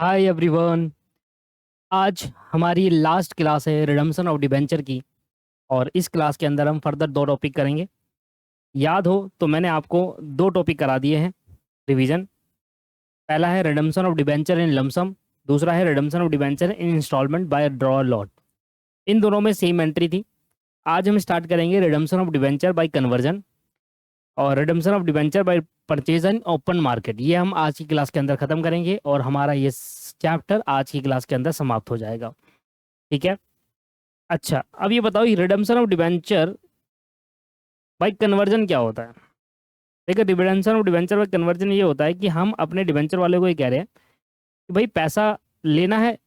Hi everyone. आज हमारी last class है रिडम्पशन ऑफ डिबेंचर की। और इस क्लास के अंदर हम फर्दर दो टॉपिक करेंगे। याद हो तो मैंने आपको दो टॉपिक करा दिए हैं रिवीजन। पहला है redemption of debenture in lump sum, दूसरा है redemption of debenture in instalment by draw lot. इन दोनों में सेम एंट्री थी। आज हम स्टार्ट करेंगे redemption of debenture by conversion और redemption of debenture by purchase in open market. ये हम आज की क्लास के अंदर खत्म करेंगे और हमारा ये चैप्टर आज की क्लास के अंदर समाप्त हो जाएगा। ठीक है। अच्छा, अब ये बताओ redemption of debenture by conversion क्या होता है। देखिए, redemption of debenture by conversion ये होता है कि हम अपने डिबेंचर वाले को ये कह रहे हैं कि भाई पैसा लेना है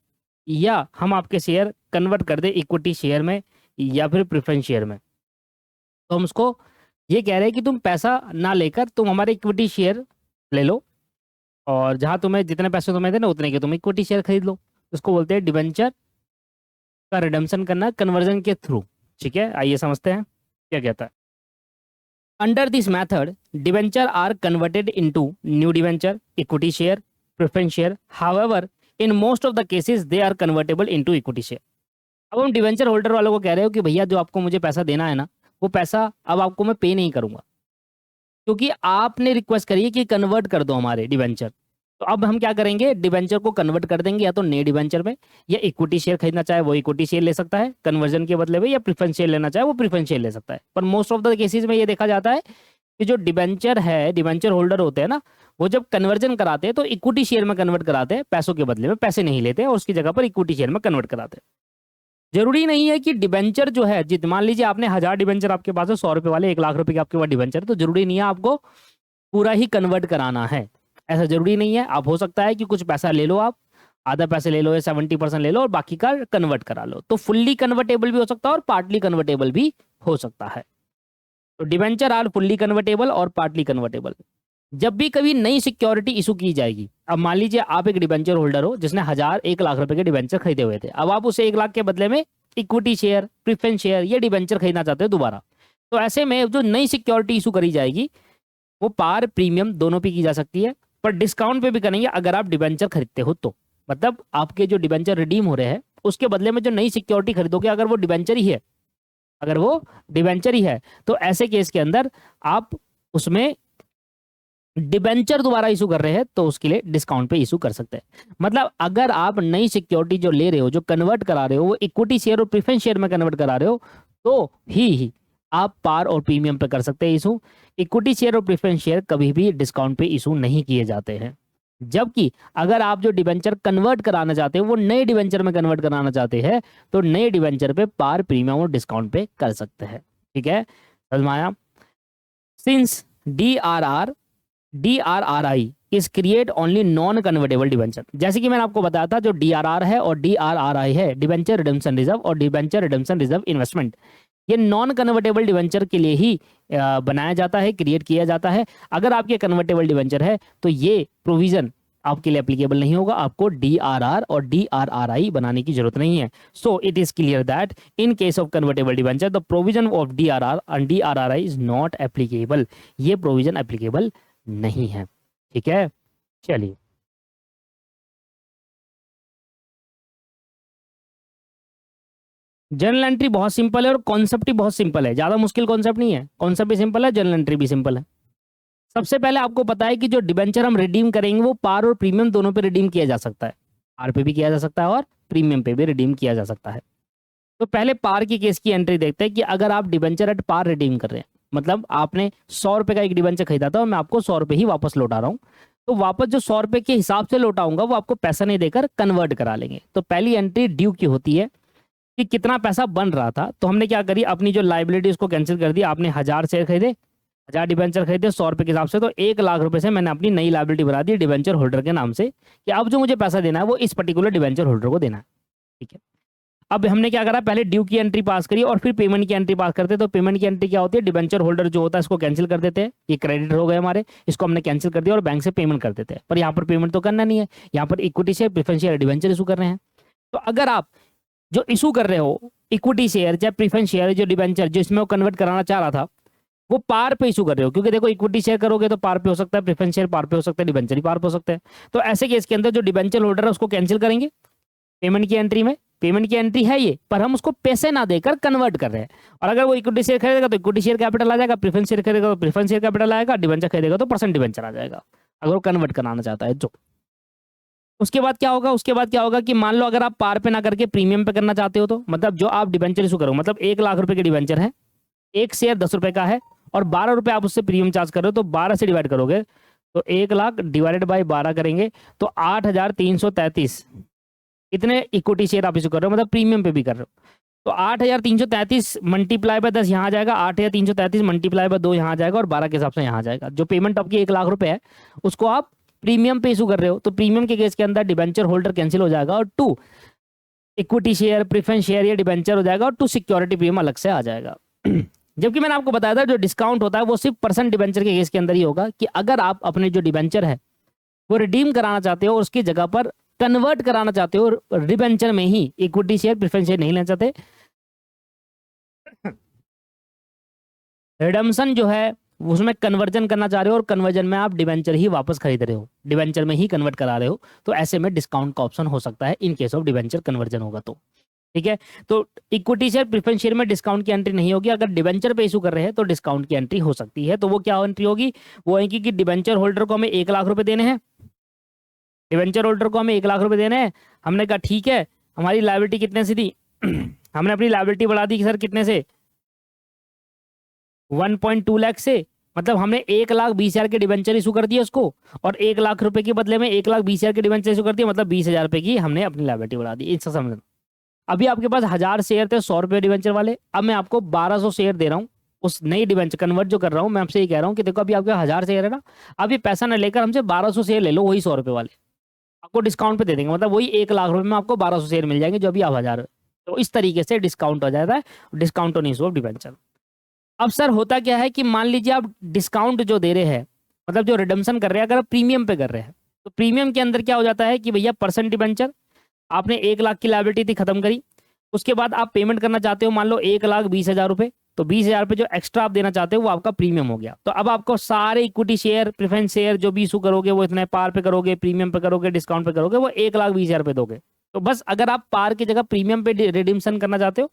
या हम आपके शेयर कन्वर्ट कर दे इक्विटी शेयर में या फिर प्रेफरेंस शेयर में। तो हम उसको ये कह रहे हैं कि तुम पैसा ना लेकर तुम हमारे इक्विटी शेयर ले लो और जहाँ तुम्हें जितने पैसे तुम्हें देना उतने के तुम इक्विटी शेयर खरीद लो। उसको बोलते हैं डिबेंचर का रिडम्पशन करना कन्वर्जन के थ्रू। ठीक है, आइए समझते हैं क्या कहता है। Under this method, debenture are converted into new debenture, equity share, preference share. However, in most of the cases, they are convertible into equity share. अब हम डिवेंचर होल्डर वालों को कह रहे हो कि भैया जो आपको मुझे पैसा देना है ना, वो पैसा अब आपको मैं पे नहीं करूंगा क्योंकि आपने रिक्वेस्ट करी है कि कन्वर्ट कर दो हमारे डिवेंचर। तो अब हम क्या करेंगे, डिवेंचर को कन्वर्ट कर देंगे या तो नए डिवेंचर में, या इक्विटी शेयर खरीदना चाहे वो इक्विटी शेयर ले सकता है कन्वर्जन के बदले में, या प्रेफरेंस शेयर लेना चाहे वो प्रेफरेंस शेयर ले सकता है। पर मोस्ट ऑफ द केसेस में ये देखा जाता है कि जो डिवेंचर है, डिवेंचर होल्डर होते हैं ना, वो जब कन्वर्जन कराते हैं तो इक्विटी शेयर में कन्वर्ट कराते हैं, पैसों के बदले में पैसे नहीं लेते हैं और उसकी जगह पर इक्विटी शेयर में कन्वर्ट कराते हैं। जरूरी नहीं है कि डिबेंचर जो है, जित मान लीजिए आपने 1000 डिबेंचर आपके पास है, 100 रुपए वाले, 1 लाख रुपए के आपके पास डिबेंचर है, तो जरूरी नहीं है आपको पूरा ही कन्वर्ट कराना है। ऐसा जरूरी नहीं है। आप हो सकता है कि कुछ पैसा ले लो, आप आधा पैसे ले लो या 70% ले लो और बाकी का कन्वर्ट करा लो। तो फुल्ली कन्वर्टेबल भी हो सकता है और पार्टली कन्वर्टेबल भी हो सकता है। तो डिबेंचर आर फुल्ली कन्वर्टेबल और पार्टली कन्वर्टेबल। जब भी कभी नई सिक्योरिटी इशू की जाएगी, अब मान लीजिए आप एक डिबेंचर होल्डर हो जिसने 1 लाख रुपए के डिबेंचर खरीदे हुए थे, अब आप उसे 1 लाख के बदले में इक्विटी शेयर, प्रेफरेंस शेयर या डिबेंचर खरीदना चाहते हो दोबारा। तो ऐसे में जो नई सिक्योरिटी इशू करी जाएगी वो पार प्रीमियम दोनों पे की जा सकती है, पर डिस्काउंट पे भी करेंगे अगर आप डिबेंचर खरीदते हो तो। मतलब आपके जो डिबेंचर रिडीम हो रहे हैं उसके बदले में जो नई सिक्योरिटी खरीदोगे, अगर वो डिबेंचर ही है, अगर वो डिबेंचर ही है, तो ऐसे केस के अंदर आप उसमें डिबेंचर दोबारा इशू कर रहे हैं तो उसके लिए डिस्काउंट पे इशू कर सकते हैं। मतलब अगर आप नई सिक्योरिटी जो ले रहे हो, जो कन्वर्ट करा रहे हो, वो इक्विटी शेयर और प्रेफरेंस शेयर में कन्वर्ट करा रहे हो, तो ही आप पार और प्रीमियम पे कर सकते हैं इशू। इक्विटी शेयर और प्रेफरेंस शेयर कभी भी डिस्काउंट पे इशू नहीं किए जाते हैं। जबकि अगर आप जो डिबेंचर कन्वर्ट कराना चाहते हो वो नए डिबेंचर में कन्वर्ट कराना चाहते हैं, तो नए डिबेंचर पे पार, प्रीमियम और डिस्काउंट पे कर सकते हैं। ठीक है, समझ में आया। Since DRRI is create only non convertible debenture. जैसे कि मैंने आपको बताया था, जो DRR है और DRRI है, डिबेंचर रिडेम्पशन रिजर्व और डिबेंचर रिडेम्पशन रिजर्व इन्वेस्टमेंट, ये नॉन कन्वर्टेबल डिबेंचर के लिए ही बनाया जाता है, क्रिएट किया जाता है। अगर आपके कन्वर्टेबल डिबेंचर है तो ये प्रोविजन आपके लिए एप्लीकेबल नहीं होगा, आपको DRR और DRRI बनाने की जरूरत नहीं है। So it is clear that in case of convertible debenture the provision of DRR and DRRI is not applicable. ये प्रोविजन एप्लीकेबल नहीं है। ठीक है, चलिए। जर्नल एंट्री बहुत सिंपल है और कॉन्सेप्ट ही बहुत सिंपल है, ज्यादा मुश्किल कॉन्सेप्ट नहीं है। कॉन्सेप्ट भी सिंपल है, जर्नल एंट्री भी सिंपल है। सबसे पहले आपको पता है कि जो डिबेंचर हम रिडीम करेंगे वो पार और प्रीमियम दोनों पे रिडीम किया जा सकता है। पार पे भी किया जा सकता है और प्रीमियम पे भी रिडीम किया जा सकता है। तो पहले पार की केस की एंट्री देखते हैं कि अगर आप डिबेंचर एट पार रिडीम कर रहे हैं, मतलब आपने 100 रुपए का एक डिबेंचर खरीदा था और मैं आपको 100 रुपए ही वापस लौटा रहा हूँ, तो वापस जो 100 रुपए के हिसाब से लौटाऊंगा वो आपको पैसा नहीं देकर कन्वर्ट करा लेंगे। तो पहली एंट्री ड्यू की होती है कि कितना पैसा बन रहा था। तो हमने क्या करी, अपनी जो लाइबिलिटी उसको कैंसिल कर दी। आपने 1000 शेयर खरीदे, 1000 डिबेंचर खरीदे 100 रुपए के हिसाब से, तो 1 लाख रुपए से मैंने अपनी नई लाइबिलिटी बना दी डिबेंचर होल्डर के नाम से कि अब जो मुझे पैसा देना है वो इस पर्टिकुलर डिबेंचर होल्डर को देना है। ठीक है, अब हमने क्या करा, पहले ड्यू की एंट्री पास करी और फिर पेमेंट की एंट्री पास करते हैं। तो पेमेंट की एंट्री क्या होती है, डिबेंचर होल्डर जो होता है इसको कैंसिल कर देते हैं, ये क्रेडिट हो गए हमारे, इसको हमने कैंसिल कर दिया और बैंक से पेमेंट कर देते हैं। पर यहाँ पर पेमेंट तो करना नहीं है, यहाँ पर equity share, preference share, debenture issue कर रहे हैं। तो अगर आप जो इशू कर रहे हो इक्विटी शेयर या प्रेफरेंस शेयर, जो डिबेंचर जिसमें वो कन्वर्ट कराना चाह रहा था, वो पार पे इशू कर रहे हो, क्योंकि देखो इक्विटी शेयर करोगे तो पार पे हो सकता है, प्रेफरेंस शेयर पार पे हो सकता है, डिबेंचर ही पार पे हो सकता है। तो ऐसे केस के अंदर जो डिबेंचर होल्डर है उसको कैंसिल करेंगे पेमेंट की एंट्री में। पेमेंट की एंट्री है ये, पर हम उसको पैसे ना देकर कन्वर्ट कर रहे हैं। और अगर वो इक्विटी शेयर खरीदेगा तो इक्विटी शेयर कैपिटल आ जाएगा, प्रेफरेंस शेयर खरीदेगा तो प्रेफरेंस शेयर कैपिटल आएगा, डिबेंचर खरीदेगा तो परसेंट डिबेंचर आ जाएगा, अगर वो कन्वर्ट कराना चाहता है तो। उसके बाद क्या होगा, उसके बाद क्या होगा कि मान लो अगर आप पार पे ना करके प्रीमियम पे करना चाहते हो, तो मतलब जो आप डिबेंचर इशू करो, मतलब 1 लाख रुपए के डिबेंचर है, एक शेयर 10 रुपए का है, और 12 रुपए आप उससे प्रीमियम चार्ज कर रहे हो, तो 12 से डिवाइड करोगे तो 1 लाख डिवाइडेड बाई 12 करेंगे तो 8,333 इतने इक्विटी शेयर आप इशू कर रहे हो, मतलब प्रीमियम पे भी कर रहे हो। तो 8,333 मल्टीप्लाई बाय 10 यहाँ आ जाएगा, 8,333 मल्टीप्लाई बाय 2 यहाँ आ जाएगा, और 12 के हिसाब से यहाँ आ जाएगा। जो पेमेंट आपकी 1 लाख रुपए है उसको आप प्रीमियम पे इशू कर रहे हो, तो प्रीमियम के केस के अंदर डिबेंचर होल्डर कैंसिल हो जाएगा, और 2 इक्विटी शेयर, प्रेफरेंस शेयर या डिबेंचर हो जाएगा, और 2 सिक्योरिटी प्रीमियम अलग से आ जाएगा। जबकि मैंने आपको बताया था जो डिस्काउंट होता है वो सिर्फ परसेंट डिबेंचर के केस के अंदर ही होगा, कि अगर आप अपने जो डिबेंचर है वो रिडीम कराना चाहते हो और उसकी जगह पर कन्वर्ट कराना चाहते हो डिबेंचर में ही, इक्विटी शेयर प्रेफरेंस शेयर नहीं लेना चाहते, रिडम्सन जो है उसमें कन्वर्जन करना चाह रहे हो और कन्वर्जन में आप डिबेंचर ही वापस खरीद रहे हो, डिबेंचर में ही कन्वर्ट करा रहे हो, तो ऐसे में डिस्काउंट का ऑप्शन हो सकता है in case of debenture conversion होगा तो। ठीक है, तो इक्विटी शेयर प्रेफरेंस शेयर में डिस्काउंट की एंट्री नहीं होगी, अगर डिबेंचर पे इशू कर रहे हैं तो डिस्काउंट की एंट्री हो सकती है। तो वो क्या एंट्री होगी, वो है कि डिबेंचर होल्डर को हमें 1 लाख रुपए देने हैं, डिबेंचर होल्डर को हमें 1 लाख रुपए देने हैं। हमने कहा ठीक है, हमारी लायबिलिटी कितने से थी हमने अपनी लायबिलिटी बढ़ा दी सर कितने से, 1.2 लाख से, मतलब हमने 1,20,000 के डिबेंचर इशू कर दिए उसको, और 1 लाख रुपए के बदले में 1,20,000 के डिबेंचर इशू कर दिए, मतलब 20,000 रुपए की हमने अपनी लायबिलिटी बढ़ा दी। इसका समझना, अभी आपके पास 1,000 शेयर थे 100 रुपए डिबेंचर वाले, अब मैं आपको 1,200 शेयर दे रहा हूँ उस नई डिबेंचर कन्वर्ट जो कर रहा हूँ, मैं आपसे ये कह रहा हूँ कि देखो अभी आपके 1,000 शेयर है ना, अब ये पैसा ना लेकर हमसे 1,200 शेयर ले लो, वही 100 रुपए वाले आपको डिस्काउंट पे दे देंगे, मतलब वही 1 लाख रुपए में आपको 1,200 शेयर मिल जाएंगे जो अभी आप 1,000। तो इस तरीके से डिस्काउंट हो जाता है, discount on issue of debenture. अब सर होता क्या है कि मान लीजिए आप डिस्काउंट जो दे रहे हैं, मतलब जो रिडम्शन कर रहे हैं, अगर आप प्रीमियम पे कर रहे हैं, तो प्रीमियम के अंदर क्या हो जाता है कि भैया परसेंट डिबेंचर आपने 1 लाख की लायबिलिटी थी खत्म करी, उसके बाद आप पेमेंट करना चाहते हो मान लो 1,20,000 रुपए, तो 20,000 रुपए जो एक्स्ट्रा आप देना चाहते हो वो आपका प्रीमियम हो गया। तो अब आपको सारे इक्विटी शेयर प्रेफरेंस शेयर जो भी इशू करोगे वो इतने पार पे करोगे, प्रीमियम पे करोगे, डिस्काउंट पे करोगे, वो 1,20,000 रुपए दोगे। तो बस अगर आप पार की जगह प्रीमियम पे रिडीम्शन करना चाहते हो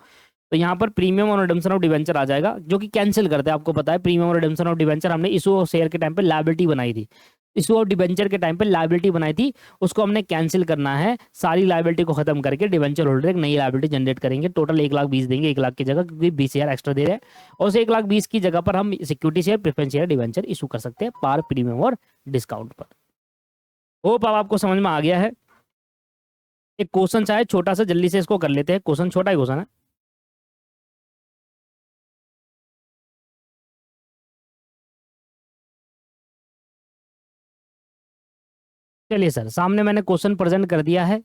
तो यहाँ पर प्रीमियम और रिडम्शन ऑफ डिबेंचर आ जाएगा, जो कि कैंसिल करते हैं। आपको पता है प्रीमियम और रिडम्शन ऑफ डिबेंचर हमने इशू ऑफ शेयर के टाइम पे लायबिलिटी बनाई थी, इशू ऑफ डिबेंचर के टाइम पे लायबिलिटी बनाई थी, उसको हमने कैंसिल करना है। सारी लायबिलिटी को खत्म करके डिबेंचर होल्डर एक नई लायबिलिटी जनरेट करेंगे, टोटल 1,20,000 देंगे 1 लाख की जगह, क्योंकि 20,000 एक्स्ट्रा दे रहे हैं, और उस 1,20,000 की जगह पर हम security share preference share debenture issue कर सकते हैं पार, प्रीमियम और डिस्काउंट पर। होप अब आपको समझ में आ गया है। एक क्वेश्चन चाहे छोटा सा, जल्दी से इसको कर लेते हैं, क्वेश्चन छोटा ही क्वेश्चन है। चलिए सर, सामने मैंने क्वेश्चन प्रेजेंट कर दिया है।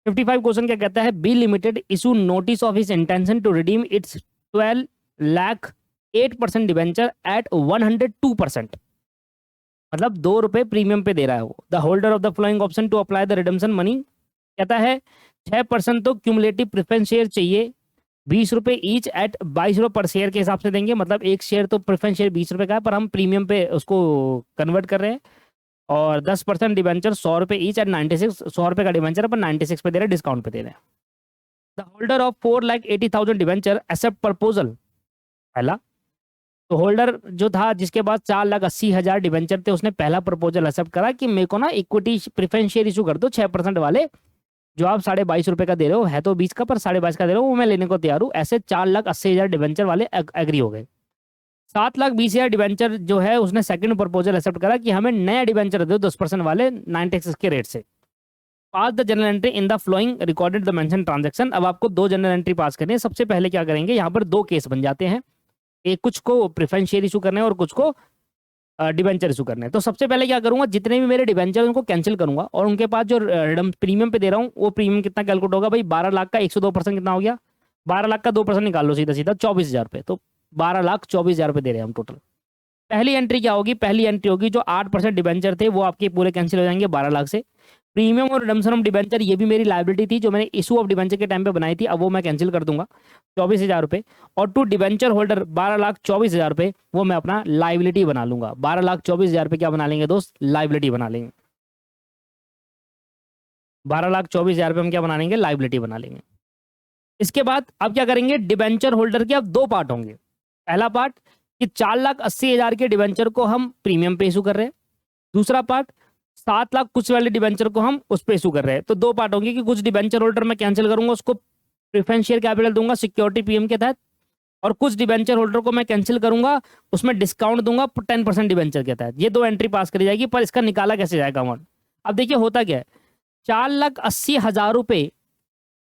55 क्वेश्चन क्या कहता है, B limited issue notice of his intention to redeem its 12 lakh 8% debenture at 102%, मतलब 2 रुपए प्रीमियम पे दे रहा है वो। The holder of the following option to apply the redemption money, कहता है 6% तो क्यूमुलेटिव प्रेफरेंस शेयर चाहिए, 20 रुपए ईच एट 22 रुपए पर शेयर के हिसाब से देंगे, मतलब एक शेयर तो प्रेफरेंस शेयर 20 रुपए का है, पर हम प्रीमियम पे उसको कन्वर्ट कर रहे हैं, और 10% डिबेंचर 100 रुपए ईच एट 96, 100 रुपए का डिबेंचर अपन 96 पे दे रहे हैं, डिस्काउंट पे दे रहे हैं। The holder of 4,80,000 debenture accept proposal, पहला तो होल्डर जो था जिसके पास 4,80,000 डिबेंचर थे, उसने पहला प्रपोजल एक्सेप्ट करा कि मेरे को ना इक्विटी प्रेफरेंस शेयर इशू कर दो 6% वाले, जो आप 22.5 रुपए का दे रहे हो, है तो 20 का पर 22.5 का दे रहे हो, वो मैं लेने को तैयार हूँ। ऐसे 4,80,000 डिबेंचर वाले एग्री हो गए। 7,20,000 डिबेंचर जो है उसने सेकंड प्रपोजल एक्सेप्ट करा कि हमें नया डिबेंचर दो 10% वाले 96 के रेट से। Pass the general entry in the following recorded the mention transaction. अब आपको 2 जनरल एंट्री पास करनी है। सबसे पहले क्या करेंगे, यहाँ पर 2 केस बन जाते हैं, एक कुछ को प्रेफरेंस शेयर इशू करने हैं और कुछ को डिबेंचर इशू करने हैं। तो सबसे पहले क्या करूंगा, जितने भी मेरे डिबेंचर उनको कैंसिल करूंगा, और उनके पास जो प्रीमियम पे दे रहा हूँ वो प्रीमियम कितना कैलकुलेट होगा भाई, 12 लाख का 102% कितना हो गया, 12 लाख का 2% निकाल लो सीधा सीधा 24,000 रुपये, तो 12,24,000 रुपये दे रहे हैं हम टोटल। पहली एंट्री क्या होगी, पहली एंट्री होगी जो 8% डिबेंचर थे वो आपके पूरे कैंसिल हो जाएंगे 12 लाख से, प्रीमियम और रिडम्पशन ऑफ डिबेंचर ये भी मेरी लाइबिलिटी थी जो मैंने इशू ऑफ डिबेंचर के टाइम पे बनाई थी, अब वो मैं कैंसिल कर दूंगा 24,000 रुपये। और टू डिबेंचर होल्डर 12,24,000 रुपये वो मैं अपना लाइबिलिटी बना लूंगा। 12,24,000 रुपये क्या बना लेंगे दोस्त, लाइबिलिटी बना लेंगे। 12,24,000 रुपये हम क्या बना लेंगे, लाइबिलिटी बना लेंगे। इसके बाद अब क्या करेंगे, डिबेंचर होल्डर के अब दो पार्ट होंगे। पहला पार्ट कि 4,80,000 के डिबेंचर को हम प्रीमियम पे इशू कर रहे हैं, दूसरा पार्ट 7 लाख कुछ वाले डिबेंचर को हम उस पे इशू कर रहे हैं। तो दो पार्ट होंगे कि कुछ डिबेंचर होल्डर मैं कैंसिल करूंगा, उसको प्रेफरेंस शेयर कैपिटल दूंगा सिक्योरिटी पीएम के तहत, और कुछ डिबेंचर होल्डर को मैं कैंसिल करूंगा, उसमें डिस्काउंट दूंगा 10% डिबेंचर के तहत। ये दो एंट्री पास करी जाएगी, पर इसका निकाला कैसे जाएगा अमाउंट। अब देखिए होता क्या है, 4,80,000 रुपये,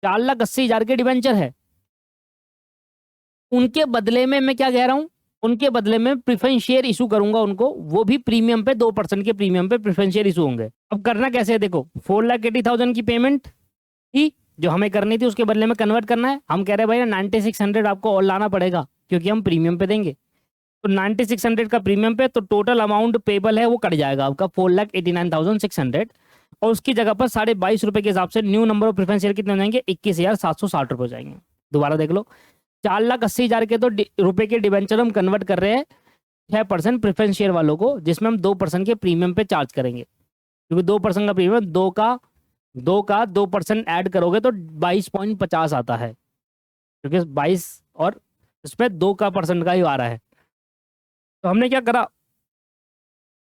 4,80,000 के डिबेंचर है, उनके बदले में मैं क्या कह रहा हूं, उनके बदले में प्रेफरेंस शेयर इशू करूंगा उनको, वो भी प्रीमियम पे 2% के प्रीमियम पे प्रेफरेंस शेयर इशू होंगे। अब करना कैसे है, देखो 4,80,000 की पेमेंट थी जो हमें करनी थी, उसके बदले में कन्वर्ट करना है। हम कह रहे हैं भाई 9,600 आपको और लाना पड़ेगा क्योंकि हम प्रीमियम पे देंगे। तो 9,600 का प्रीमियम पे, तो टोटल अमाउंट पेबल है वो कट जाएगा आपका 4,89,600, और उसकी जगह पर 22.5 रुपये के हिसाब से new number of preference share कितने हो जाएंगे, 21,760 रुपये हो जाएंगे। दोबारा देख लो, 4,80,000 के तो रुपए के डिबेंचर हम कन्वर्ट कर रहे हैं 6% प्रेफरेंस शेयर वालों को, जिसमें हम 2% के प्रीमियम पे चार्ज करेंगे, क्योंकि 2% का प्रीमियम, 2% ऐड करोगे तो 22.50 आता है, क्योंकि 22 और इसमें 2% का ही आ रहा है। तो हमने क्या करा,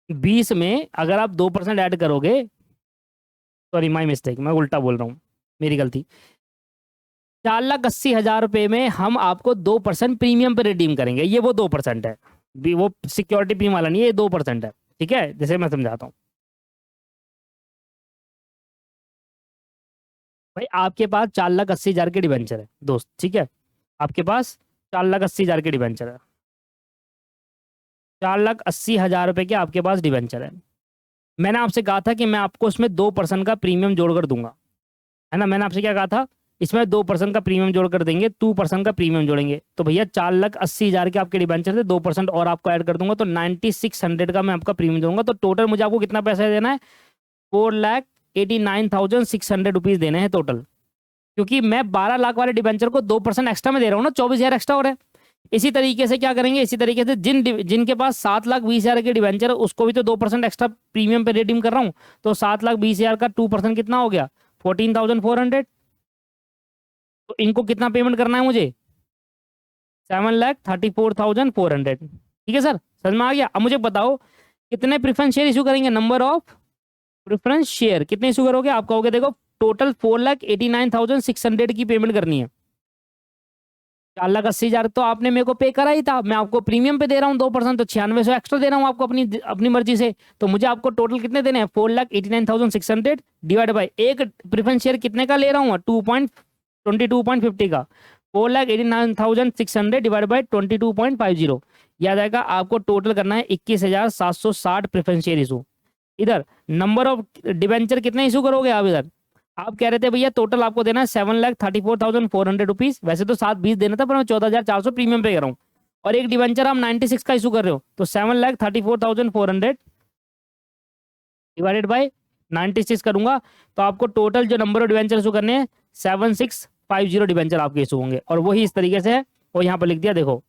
20 में अगर आप 2% ऐड करोगे, सॉरी माई मिस्टेक, मैं उल्टा बोल रहा हूँ, मेरी गलती। 4,80,000 रुपये में हम आपको 2% प्रीमियम पे रिडीम करेंगे, ये वो 2% है, वो सिक्योरिटी प्रीमियम वाला नहीं है, ये 2% है। ठीक है, जैसे मैं समझाता हूँ भाई, आपके पास 4,80,000 के डिबेंचर है दोस्त, ठीक है, आपके पास 4,80,000 के डिबेंचर है, 4,80,000 रुपये के आपके पास डिबेंचर है। मैंने आपसे कहा था कि मैं आपको उसमें 2% का प्रीमियम जोड़कर दूंगा, है ना। मैंने आपसे क्या कहा था, इसमें 2% का प्रीमियम जोड़कर देंगे, 2% का प्रीमियम जोड़ेंगे। तो भैया 4,80,000 के आपके डिबेंचर थे, 2% और आपको ऐड कर दूंगा, तो 9,600 का मैं आपका प्रीमियम दूंगा। तो टोटल मुझे आपको कितना पैसा देना है, 4,89,600 रुपीज देने हैं टोटल, क्योंकि मैं 12 लाख वाले डिबेंचर को 2% एक्स्ट्रा में दे रहा हूँ ना, 24,000 एक्स्ट्रा हो रहा है। इसी तरीके से क्या करेंगे, इसी तरीके से जिनके पास 7,20,000 के डिबेंचर है, उसको भी तो 2% एक्स्ट्रा प्रीमियम पे रिडीम कर रहा हूँ। तो 7,20,000 का 2% कितना हो गया, 14,400। तो इनको कितना पेमेंट करना है मुझे, 7,34,400। ठीक है सर, समझ में आ गया। अब मुझे बताओ कितने प्रेफरेंस शेयर इशू करेंगे, नंबर ऑफ प्रेफरेंस शेयर कितने इशू करोगे। आप कहोगे देखो टोटल 4,89,600 की पेमेंट करनी है, 4,80,000 तो आपने मेरे को पे करा ही था, मैं आपको प्रीमियम पे दे रहा हूँ 2%, तो 9600 एक्स्ट्रा दे रहा हूँ आपको अपनी अपनी मर्जी से। तो मुझे आपको टोटल कितने देने हैं, 4,89,600 डिवाइड बाई एक प्रेफरेंस शेयर कितने का ले रहा हूँ, 22.50 का, 4,89,600 डिवाइड बाई 22.50, याद आएगा आपको टोटल करना है 21,760 प्रेफरेंस शेयर इशू। इधर नंबर ऑफ डिबेंचर कितने इशू करोगे आप, इधर आप कह रहे थे भैया टोटल आपको देना है 7,34,400 रुपीज, वैसे तो 7,20 देना था, पर मैं 14,400 प्रीमियम पे कर रहा हूँ, और एक डिबेंचर आप 96 का इशू कर रहे हो, तो 7,34,400 डिवाइडेड बाई 96 करूंगा, तो आपको टोटल जो नंबर ऑफ डिबेंचर इशू करने हैं 7,650 डिबेंचर आपके इशू होंगे। और वही इस तरीके से है, और यहाँ पर लिख दिया देखो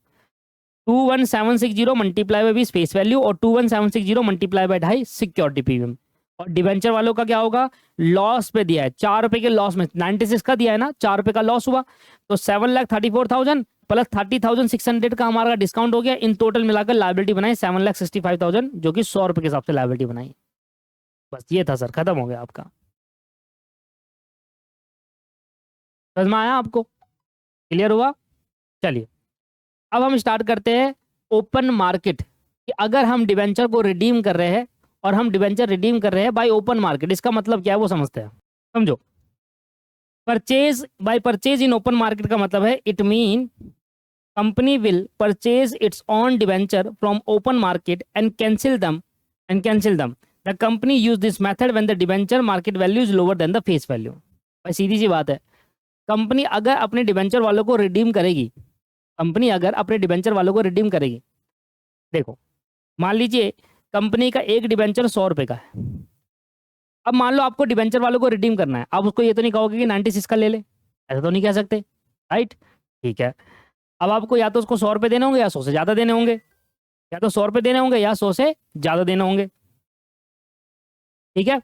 21,760 मल्टीप्लाई बाई 20 फेस वैल्यू, और 21,760 मल्टीप्लाई बाई 2.5 सिक्योरिटी प्रीमियम। और डिबेंचर वालों का क्या होगा, लॉस पे दिया है, 4 रुपए के लॉस में, 96 का दिया है ना, 4 रुपए का लॉस हुआ, तो 7,34,000 प्लस 30,600 का हमारा डिस्काउंट हो गया, इन टोटल मिलाकर लाइबिलिटी बनाई 7,65,000, जो कि 100 रुपए के हिसाब से लाइबिलिटी बनाई। बस ये था सर, खत्म हो गया आपका। समझ में आया आपको, क्लियर हुआ। चलिए अब हम स्टार्ट करते हैं ओपन मार्केट, कि अगर हम डिबेंचर को रिडीम कर रहे हैं, और हम डिबेंचर रिडीम कर रहे हैं बाय ओपन मार्केट, इसका मतलब क्या है वो समझते हैं। समझो, purchase by purchase in open market का मतलब है, it mean company will purchase its own debenture from open market and cancel them. The company use this method when the debenture market value is lower than the face value. भाई सीधी सी बात है, company अगर अपने debenture वालों को redeem करेगी, company अगर अपने डिबेंचर वालों को रिडीम करेगी, देखो मान लीजिए कंपनी का एक डिबेंचर 100 रुपए का है, अब मान लो आपको डिबेंचर वालों को रिडीम करना है, आप उसको ये तो नहीं कहोगे कि 96 का ले ले, ऐसा तो नहीं कह सकते, राइट? ठीक है, अब आपको या तो उसको 100 रुपये देने होंगे या 100 से ज़्यादा देने होंगे, या तो 100 रुपये देने होंगे या 100 से ज़्यादा देने होंगे, ठीक है?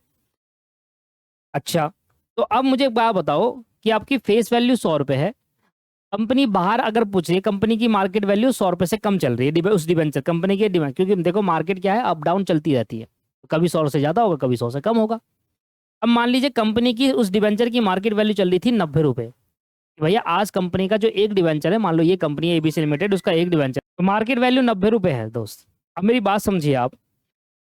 अच्छा, तो अब मुझे एक बात बताओ कि आपकी फेस वैल्यू 100 रुपये है, कंपनी बाहर अगर पूछ रही है, कंपनी की मार्केट वैल्यू 100 रुपये से कम चल रही है उस डिबेंचर कंपनी के डिमांड, क्योंकि देखो मार्केट क्या है, अप डाउन चलती रहती है, कभी 100 से ज़्यादा होगा, कभी 100 से कम होगा। अब मान लीजिए कंपनी की उस डिबेंचर की मार्केट वैल्यू चल रही थी 90 रुपये, भैया आज कंपनी का जो एक डिबेंचर है, मान लो ये कंपनी है एबीसी लिमिटेड, उसका एक डिबेंचर, तो मार्केट वैल्यू 90 रुपये है दोस्त। अब मेरी बात समझिए आप,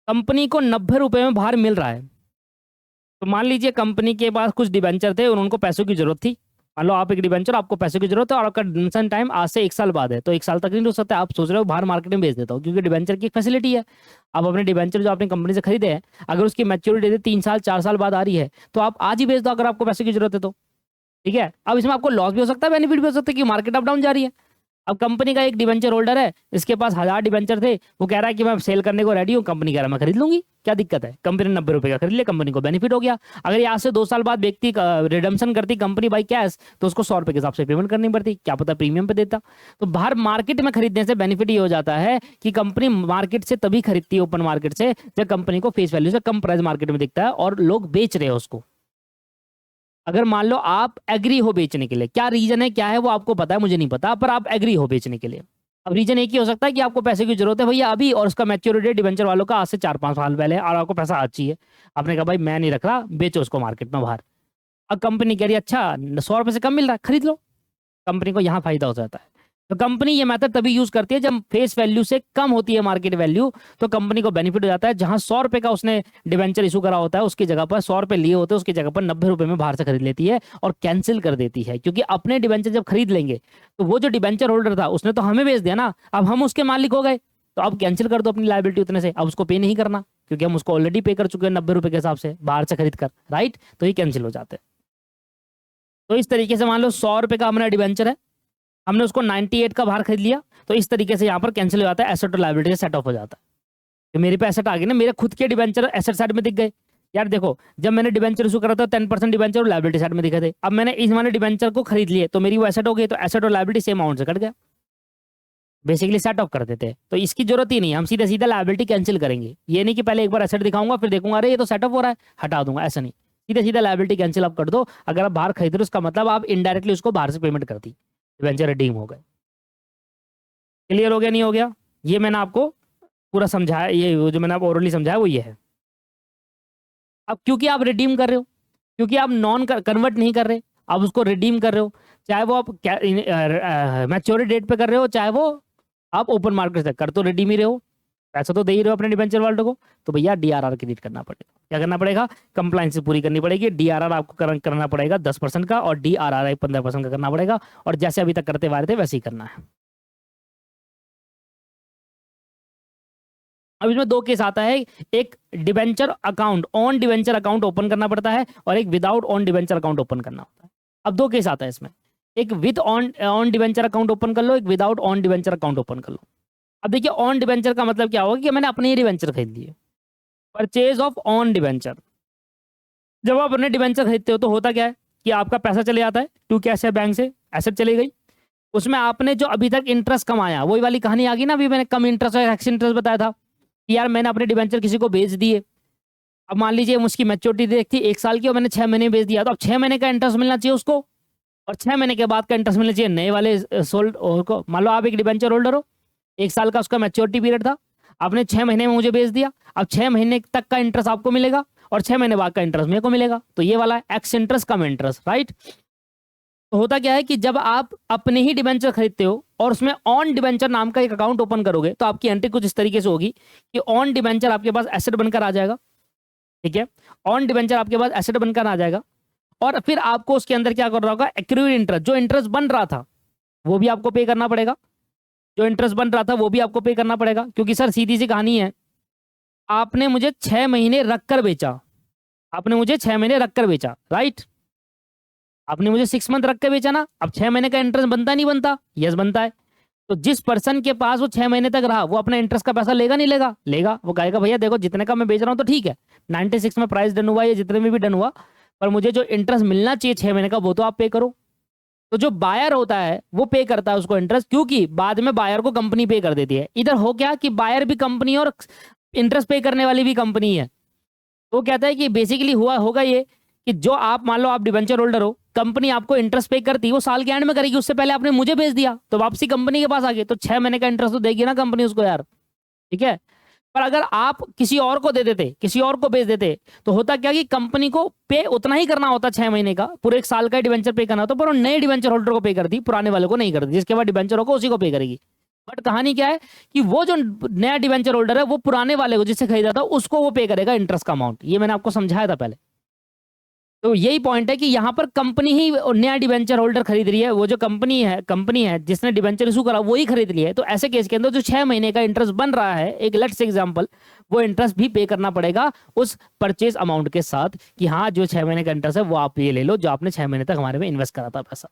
कंपनी को 90 रुपये में बाहर मिल रहा है, तो मान लीजिए कंपनी के पास कुछ डिबेंचर थे और उनको पैसों की जरूरत थी, मान लो आप एक डिबेंचर, आपको पैसों की जरूरत है और आपका रिडम्पशन टाइम आज से 1 साल बाद है, तो 1 साल तक नहीं रुक सकते, आप सोच रहे हो बाहर मार्केट में बेच देता हूँ, क्योंकि डिबेंचर की फैसिलिटी है। आप अपने डिबेंचर जो आपने कंपनी से खरीदे हैं, अगर उसकी मैच्योरिटी 3 साल 4 साल बाद आ रही है, तो आप आज ही बेच दो अगर आपको पैसों की जरूरत है तो, ठीक है? अब इसमें आपको लॉस भी हो सकता है, बेनिफिट भी हो सकता है कि मार्केट अप डाउन जा रही है। अब कंपनी का एक डिबेंचर होल्डर है, इसके पास 1000 डिबेंचर थे, वो कह रहा है कि मैं सेल करने को रेडी हूँ, कंपनी कह रहा है मैं खरीद लूंगी, क्या दिक्कत है? कंपनी ने 90 रुपये का खरीद लिया, कंपनी को बेनिफिट हो गया। अगर यहाँ से 2 साल बाद व्यक्ति रिडम्पशन करती कंपनी बाई कैश, तो उसको 100 रुपये के हिसाब से पेमेंट करनी पड़ती, क्या पता प्रीमियम पे देता। तो बाहर मार्केट में खरीदने से बेनिफिट ये हो जाता है कि कंपनी मार्केट से तभी खरीदती है, ओपन मार्केट से, जब कंपनी को फेस वैल्यू से कम प्राइस मार्केट में दिखता है और लोग बेच रहे हैं उसको। अगर मान लो आप एग्री हो बेचने के लिए, क्या रीजन है क्या है वो आपको पता है, मुझे नहीं पता, पर आप एग्री हो बेचने के लिए। अब रीजन एक ही हो सकता है कि आपको पैसे की जरूरत है भैया अभी, और उसका मैच्योरिटी डिबेंचर वालों का आज से 4-5 साल पहले है, और आपको पैसा आज चाहिए, आपने कहा भाई मैं नहीं रख रहा, बेचो उसको मार्केट में बाहर। अब कंपनी कह रही है अच्छा 100 रुपये से कम मिल रहा है, खरीद लो, कंपनी को यहाँ फायदा हो जाता है। तो कंपनी ये मेथड तभी यूज करती है जब फेस वैल्यू से कम होती है मार्केट वैल्यू, तो कंपनी को बेनिफिट हो जाता है। जहां 100 रुपये का उसने डिबेंचर इशू करा होता है, उसकी जगह पर 100 रुपये लिए होते हैं, उसकी जगह पर 90 रुपये में बाहर से खरीद लेती है और कैंसिल कर देती है, क्योंकि अपने डिबेंचर जब खरीद लेंगे तो वो जो डिबेंचर होल्डर था उसने तो हमें बेच दिया ना, अब हम उसके मालिक हो गए, तो अब कैंसिल कर दो अपनी लाइबिलिटी उतने से, अब उसको पे नहीं करना, क्योंकि हम उसको ऑलरेडी पे कर चुके हैं 90 रुपये के हिसाब से बाहर से खरीद कर, राइट? तो ये कैंसिल हो जाते हैं। तो इस तरीके से मान लो 100 रुपये का हमारा डिबेंचर है, हमने उसको 98 का बाहर खरीद लिया, तो इस तरीके से यहाँ पर कैंसिल हो जाता है, एसेट और लायबिलिटी सेट ऑफ हो जाता है। तो मेरे पे एसेट आ गए ना, मेरे खुद के डिबेंचर एसेट साइड में दिख गए। यार देखो जब मैंने डिबेंचर इशू करा था 10% डिबेंचर और लायबिलिटी साइड में दिखे थे, अब मैंने इस वाले डिबेंचर को खरीद लिए तो मेरी वो एसेट हो गई, तो एसेट और लायबिलिटी सेम अमाउंट से कट गया, बेसिकली सेट ऑफ कर देते हैं। तो इसकी जरूरत ही नहीं, हम सीधा सीधा लायबिलिटी कैंसिल करेंगे, ये नहीं कि पहले एक बार एसेट दिखाऊंगा फिर देखूंगा अरे ये तो सेट ऑफ हो रहा है हटा दूंगा, ऐसा नहीं, सीधा सीधा लायबिलिटी कैंसिल आप कर दो। अगर आप बाहर खरीद रहे हो उसका मतलब आप इनडायरेक्टली उसको बाहर से पेमेंट कर दी, डिबेंचर रिडीम हो गए। क्लियर हो गया नहीं हो गया? ये मैंने आपको पूरा समझाया, ये जो मैंने आपको ओरली समझाया वो ये है। अब क्योंकि आप रिडीम कर रहे हो, क्योंकि आप नॉन कन्वर्ट नहीं कर रहे, आप उसको रिडीम कर रहे हो, चाहे वो आप मैच्योरिटी डेट पे कर रहे हो, चाहे वो आप ओपन मार्केट से कर तो रिडीम ही रहे हो, पैसा तो दे ही रहे हो अपने डिबेंचर वालों को, तो भैया डीआरआर क्रिएट करना पड़ेगा। क्या करना पड़ेगा? कंप्लाइंस पूरी करनी पड़ेगी, डीआरआर आपको करना पड़ेगा 10% का, और डीआरआर 15% का करना पड़ेगा, और जैसे अभी तक करते आ रहे थे वैसे ही करना है। अब इसमें 2 केस आता है, एक debenture account, on debenture account open करना पड़ता है, और एक without on debenture account open करना होता है। अब 2 केस आता है इसमें, एक with on on debenture account open कर लो, एक without on debenture account open कर लो। अब देखिए ऑन डिबेंचर का मतलब क्या होगा कि मैंने अपने ही डिबेंचर खरीद लिए, परचेज ऑफ ऑन डिबेंचर। जब आप अपने डिबेंचर खरीदते हो तो होता क्या है कि आपका पैसा चले जाता है टू कैश है बैंक से, एसेट चली गई, उसमें आपने जो अभी तक इंटरेस्ट कमाया, वही वाली कहानी आ गई ना, अभी मैंने कम इंटरेस्ट और एक्स इंटरेस्ट बताया था कि यार मैंने अपने डिबेंचर किसी को बेच दिए, अब मान लीजिए उसकी मैच्योरिटी डेट थी 1 साल की और मैंने 6 महीने बेच दिया, तो अब 6 महीने का इंटरेस्ट मिलना चाहिए उसको, और 6 महीने के बाद का इंटरेस्ट मिलना चाहिए नए वाले सोल्ड को। मान लो आप एक डिबेंचर होल्डर हो, 1 साल का उसका मैच्योरिटी पीरियड था, आपने 6 महीने में मुझे बेच दिया, अब 6 महीने तक का इंटरेस्ट आपको मिलेगा और 6 महीने बाद का इंटरेस्ट मेरे को मिलेगा, तो ये वाला एक्स इंटरेस्ट कम इंटरेस्ट, राइट? तो होता क्या है कि जब आप अपने ही डिबेंचर खरीदते हो और उसमें ऑन डिबेंचर नाम का एक अकाउंट ओपन करोगे, तो आपकी एंट्री कुछ इस तरीके से होगी कि ऑन डिबेंचर आपके पास एसेट बनकर आ जाएगा, ठीक है? ऑन डिबेंचर आपके पास एसेट बनकर आ जाएगा, और फिर आपको उसके अंदर क्या कर रहा होगा, एक्रूड इंटरेस्ट, जो इंटरेस्ट बन रहा था वो भी आपको पे करना पड़ेगा, जो इंटरेस्ट बन रहा था वो भी आपको पे करना पड़ेगा, क्योंकि सर सीधी सी कहानी है, आपने मुझे 6 महीने रखकर बेचा, आपने मुझे 6 महीने रखकर बेचा, राइट? आपने मुझे 6 मंथ रख के बेचा ना, अब 6 महीने का इंटरेस्ट बनता नहीं बनता? यस बनता है। तो जिस पर्सन के पास वो 6 महीने तक रहा वो अपना इंटरेस्ट का पैसा लेगा नहीं लेगा? लेगा। वो कहेगा भैया देखो जितने का मैं बेच रहा हूँ तो ठीक है, 96 में प्राइस डन हुआ या जितने में भी डन हुआ, पर मुझे जो इंटरेस्ट मिलना चाहिए 6 महीने का वो तो आप पे करो। तो जो बायर होता है वो पे करता है उसको इंटरेस्ट, क्योंकि बाद में बायर को कंपनी पे कर देती है। इधर हो क्या कि बायर भी कंपनी और इंटरेस्ट पे करने वाली भी कंपनी है। तो कहता है कि बेसिकली हुआ होगा ये कि जो आप मान लो आप डिबेंचर होल्डर हो, कंपनी आपको इंटरेस्ट पे करती, वो साल के एंड में करेगी, उससे पहले आपने मुझे भेज दिया तो वापसी कंपनी के पास आ गई, तो 6 महीने का इंटरेस्ट तो देगी ना कंपनी उसको यार, ठीक है। पर अगर आप किसी और को दे देते, किसी और को भेज देते, तो होता क्या कि कंपनी को पे उतना ही करना होता 6 महीने का, पूरे 1 साल का डिबेंचर पे करना होता, पर वो नए डिबेंचर होल्डर को पे करती, पुराने वाले को नहीं करती। जिसके बाद डिबेंचर होगा उसी को पे करेगी। बट कहानी क्या है कि वो जो नया डिबेंचर होल्डर है वो पुराने वाले को जिससे खरीदा था उसको वो पे करेगा इंटरेस्ट का अमाउंट। ये मैंने आपको समझाया था पहले। तो यही पॉइंट है कि यहाँ पर कंपनी ही नया डिबेंचर होल्डर खरीद रही है, वो जो कंपनी है जिसने डिबेंचर इशू करा वो ही खरीद लिया है। तो ऐसे केस के अंदर जो 6 महीने का इंटरेस्ट बन रहा है, एक लेट्स एग्जांपल, वो इंटरेस्ट भी पे करना पड़ेगा उस परचेज अमाउंट के साथ, कि हाँ जो 6 महीने का इंटरेस्ट है वो आप ये ले लो जो आपने 6 महीने तक हमारे में इन्वेस्ट करा था पैसा।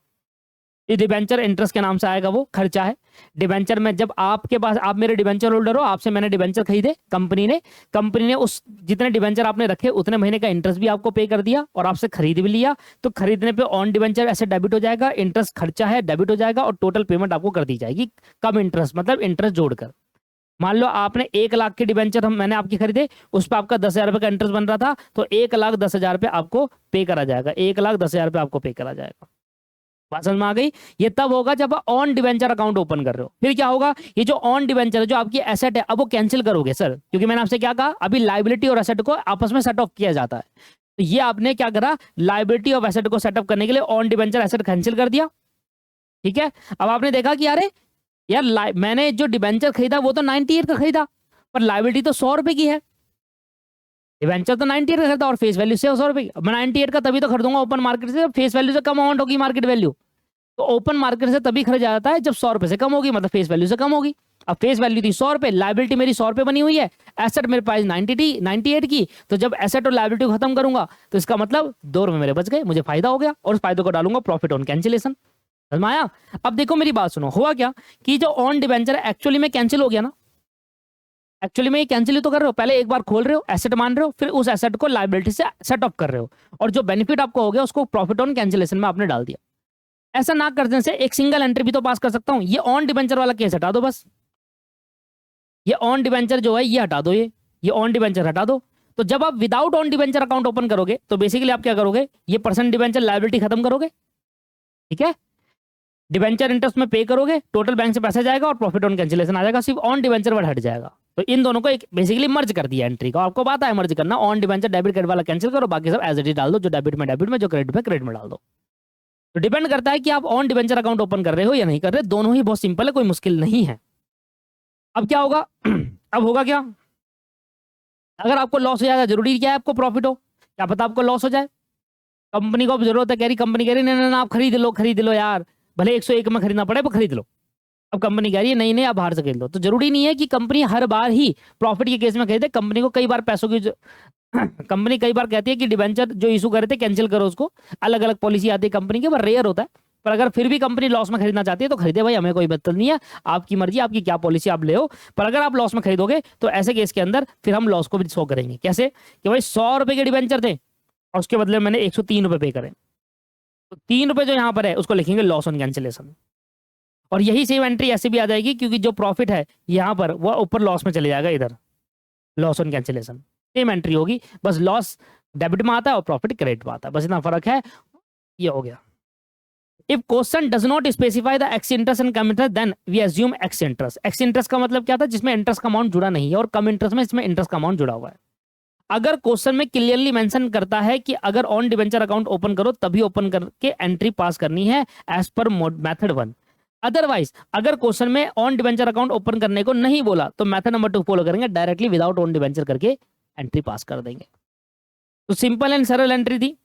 ये डिबेंचर इंटरेस्ट के नाम से आएगा, वो खर्चा है। डिबेंचर में जब आपके पास, आप मेरे डिबेंचर होल्डर हो, आपसे मैंने डिबेंचर खरीदे, कंपनी ने उस जितने डिबेंचर आपने रखे उतने महीने का इंटरेस्ट भी आपको पे कर दिया और आपसे खरीद भी लिया, तो खरीदने पे ऑन डिबेंचर ऐसे डेबिट हो जाएगा, इंटरेस्ट खर्चा है डेबिट हो जाएगा और टोटल पेमेंट आपको कर दी जाएगी कम इंटरेस्ट, मतलब इंटरेस्ट जोड़कर। मान लो आपने 1 लाख के डिबेंचर मैंने आपके खरीदे, उस पर आपका 10,000 रुपये का इंटरेस्ट बन रहा था, तो 1,10,000 रुपये आपको पे करा जाएगा, 1,10,000 रुपये आपको पे करा जाएगा। बात समझ में आ गई? ये तब होगा जब आप ऑन डिबेंचर अकाउंट ओपन कर रहे हो। फिर क्या होगा, ये जो ऑन डिबेंचर है जो आपकी एसेट है, अब वो कैंसिल करोगे सर, क्योंकि मैंने आपसे क्या कहा, अभी लायबिलिटी और एसेट को आपस में सेट ऑफ किया जाता है। तो ये आपने क्या करा, लायबिलिटी और एसेट को सेटअप करने के लिए ऑन डिबेंचर एसेट कैंसिल कर दिया, ठीक है। अब आपने देखा कि अरे यार मैंने जो डिबेंचर खरीदा वो तो 98 का खरीदा, पर लायबिलिटी तो 100 रुपए की है। डिबेंचर तो 98 का खरीदा और फेस वैल्यू से 100 रुपए की। मैं 98 का तभी तो खरीदूंगा ओपन मार्केट से जब फेस वैल्यू से कम अमाउंट होगी मार्केट वैल्यू। तो ओपन मार्केट से तभी खरीदा जाता है जब 100 रुपए से कम होगी, मतलब फेस वैल्यू से कम होगी। अब फेस वैल्यू थी 100 रुपए, लाइबिलिटी मेरी 100 रुपए बनी हुई है, एसेट मेरे पास 98 की, तो जब एसेट और लाइबिलिटी को खत्म करूंगा तो इसका मतलब 2 रुपए मेरे बच गए, मुझे फायदा हो गया और उस फायदे को डालूंगा प्रॉफिट ऑन कैंसिलेशन। समझ में आया? अब देखो मेरी बात सुनो, हुआ क्या कि जो ऑन डिबेंचर है एक्चुअली में कैंसिल हो गया ना, एक्चुअली में ये कैंसिल तो कर रहे हो, पहले एक बार खोल रहे हो, एसेट मान रहे हो, फिर उस एसेट को लाइबिलिटी से सेट ऑफ कर रहे हो, और जो बेनिफिट आपको हो गया उसको प्रॉफिट ऑन कैंसिलेशन में आपने डाल दिया। ऐसा ना करने से एक सिंगल एंट्री भी तो पास कर सकता हूं। ये ऑन डिबेंचर वाला केस हटा दो बस, ये ऑन डिबेंचर जो है ये हटा दो, ये ऑन डिबेंचर हटा दो। तो जब आप without on debenture account open करोगे तो बेसिकली आप क्या करोगे, ये परसेंट डिबेंचर लायबिलिटी खत्म करोगे, ठीक है। डिबेंचर इंटरेस्ट में पे करोगे, टोटल बैंक से पैसा जाएगा और प्रॉफिट ऑन कैंसिलेशन आ जाएगा, सिर्फ ऑन डिबेंचर वर्ड हट जाएगा। तो इन दोनों को एक बेसिकली मर्ज कर दिया एंट्री को, आपको पता है मर्ज करना, ऑन डिबेंचर डेबिट क्रेडिट वाला कैंसिल करो, बाकी सब एज इट इज डाल दो, जो डेबिट में, जो क्रेडिट में डाल दो। तो डिपेंड करता है कि आप ऑन डिबेंचर अकाउंट ओपन कर रहे हो या नहीं कर रहे, दोनों ही बहुत सिंपल है, कोई मुश्किल नहीं है। अब क्या होगा अब होगा क्या, अगर आपको लॉस हो जाएगा, जरूरी क्या है आपको प्रॉफिट हो, क्या पता आपको लॉस हो जाए। कंपनी को अब जरूरत है, कह रही नहीं आप खरीद लो यार, भले 101 में खरीदना पड़े पर खरीद लो। अब कंपनी कह रही है नहीं आप बाहर से खरीद लो, तो जरूरी नहीं है कि कंपनी हर बार ही प्रॉफिट के केस में खरीदे। कंपनी को कई बार पैसों की कंपनी कई बार कहती है कि डिबेंचर जो इशू करे थे कैंसिल करो उसको, अलग अलग पॉलिसी आती है कंपनी के, पर रेयर होता है। पर अगर फिर भी कंपनी लॉस में खरीदना चाहती है तो खरीदे भाई, हमें कोई मतलब नहीं है, आपकी मर्जी, आपकी क्या पॉलिसी आप ले हो। पर अगर आप लॉस में खरीदोगे तो ऐसे केस के अंदर फिर हम लॉस को भी शो करेंगे। कैसे कि भाई 100 रुपए के डिबेंचर थे और उसके बदले मैंने 103 रुपए पे करे, तो 3 रुपए जो यहाँ पर है उसको लिखेंगे लॉस ऑन कैंसिलेशन। और यही सेम एंट्री ऐसे भी आ जाएगी क्योंकि जो प्रॉफिट है यहाँ पर वो ऊपर लॉस में चले जाएगा, इधर loss on cancellation same entry होगी, बस लॉस डेबिट में आता है और प्रॉफिट क्रेडिट में आता है, बस इतना फर्क है। ये हो गया। If question does not specify the ex interest and cum interest then we assume ex interest. Ex interest का मतलब क्या था, जिसमें इंटरेस्ट का अमाउंट जुड़ा नहीं है, और कम इंटरेस्ट में इसमें इंटरेस्ट का अमाउंट जुड़ा हुआ है। अगर क्वेश्चन में क्लियरली मेंशन करता है कि अगर ऑन डिबेंचर अकाउंट ओपन करो तभी ओपन करके एंट्री पास करनी है एज पर मेथड 1। अदरवाइज अगर क्वेश्चन में ऑन डिबेंचर अकाउंट ओपन करने को नहीं बोला तो मेथड नंबर 2 फॉलो करेंगे, डायरेक्टली विदाउट ऑन डिबेंचर करके एंट्री पास कर देंगे। तो सिंपल एंड सरल एंट्री थी।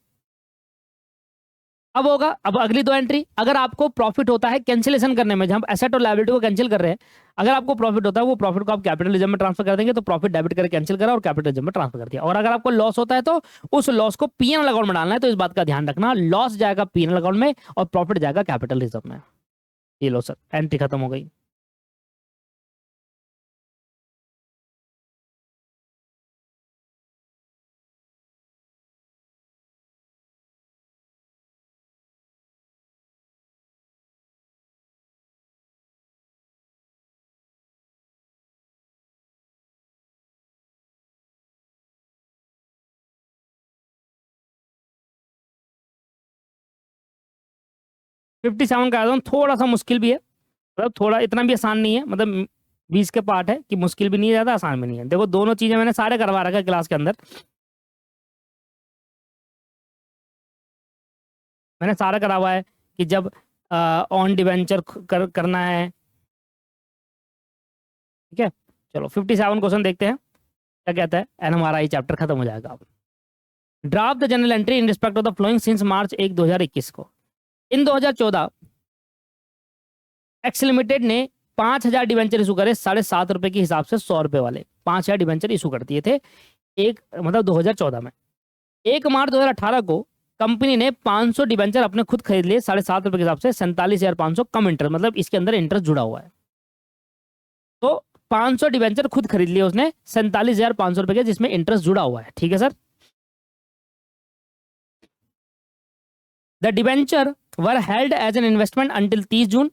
अब होगा, अब अगली 2 एंट्री, अगर आपको प्रॉफिट होता है कैंसिलेशन करने में, जहां हम एसेट और लायबिलिटी को कैंसिल कर रहे हैं, अगर आपको प्रॉफिट होता है वो प्रॉफिट को आप कैपिटल रिजर्व में ट्रांसफर कर देंगे, तो प्रॉफिट डेबिट करके कैंसिल करा और कैपिटल रिजर्व में ट्रांसफर कर दिया। और अगर आपको लॉस होता है तो उस लॉस को पीएनएल अकाउंट में डालना है, तो इस बात का ध्यान रखना, लॉस जाएगा पीएनएल अकाउंट में और प्रॉफिट जाएगा कैपिटल रिजर्व में। ये लो सर, एंट्री खत्म हो गई। 57 का आता हूँ, थोड़ा सा मुश्किल भी है, मतलब थोड़ा इतना भी आसान नहीं है, मतलब 20 के पार्ट है कि मुश्किल भी नहीं है ज़्यादा, आसान भी नहीं है। देखो दोनों चीज़ें मैंने सारे करवा रखा है क्लास के अंदर, मैंने सारा करा हुआ है कि जब ऑन डिवेंचर करना है। ठीक है, चलो 57 क्वेश्चन देखते हैं क्या कहता है, एनएमआरआई चैप्टर खत्म हो जाएगा अब। Draft the general entry in respect of the flowing since मार्च 1 2021 को। इन 2014 एक्स लिमिटेड ने 5,000 डिवेंचर इशू करे, ₹7.5 के हिसाब से 100 रुपए वाले 5,000 डिवेंचर इशू कर दिए थे, एक मतलब 2014 में। 1 मार्च 2018 को कंपनी ने 500 डिवेंचर अपने खुद खरीद लिए ₹7.5 के हिसाब से, 47,500 कम इंटरेस्ट, मतलब इसके अंदर इंटरेस्ट जुड़ा हुआ है। तो 500 डिवेंचर खुद खरीद लिए उसने 47,500 रुपए के, जिसमें इंटरेस्ट जुड़ा हुआ है। ठीक है sir. The debenture were held as an investment until 30 June.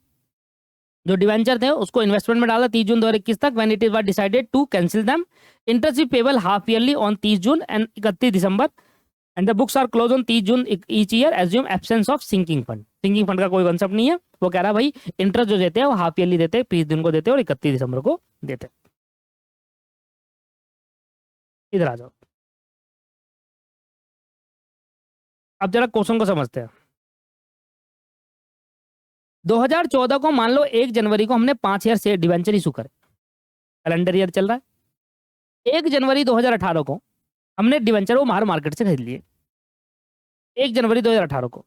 जो डिवेंचर थे उसको इन्वेस्टमेंट में डाला 30 जून 2021 तक, when it was decided to cancel them. Interest भी payable half yearly on 30 June and 31 December, and the books are closed on 30 June each year, assume absence of sinking fund. Sinking fund का कोई concept नहीं है, वो कह रहा है भाई इंटरेस्ट जो देते हैं वो हाफ ईयरली देते हैं, 30 दिन को देते हैं और 31 दिसंबर को देते हैं। इधर आ जाओ, अब जरा क्वेश्चन को समझते हैं। 2014 को मान लो 1 जनवरी को हमने 5,000 शेयर डिवेंचर इशू करे, कैलेंडर ईयर चल रहा है। 1 जनवरी 2018 को हमने डिवेंचर वो बाहर मार्केट से खरीद लिए, 1 जनवरी 2018 को।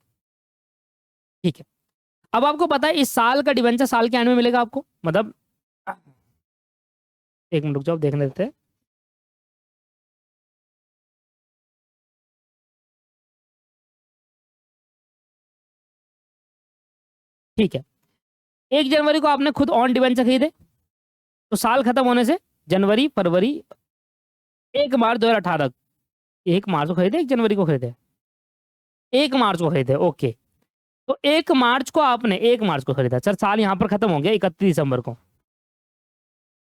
ठीक है, अब आपको पता है इस साल का डिवेंचर साल के एंड में मिलेगा आपको, मतलब एक मिनट रुक जाओ देखने देते हैं। ठीक है, 1 जनवरी को आपने खुद ऑन डिवेंचर खरीदे, तो साल खत्म होने से जनवरी फरवरी 1 मार्च 2018, 1 मार्च को खरीदे 1 जनवरी को खरीदे, 1 मार्च को खरीदे, ओके। तो 1 मार्च को आपने 1 मार्च को खरीदा, सर साल यहाँ पर खत्म हो गया 31 दिसंबर को,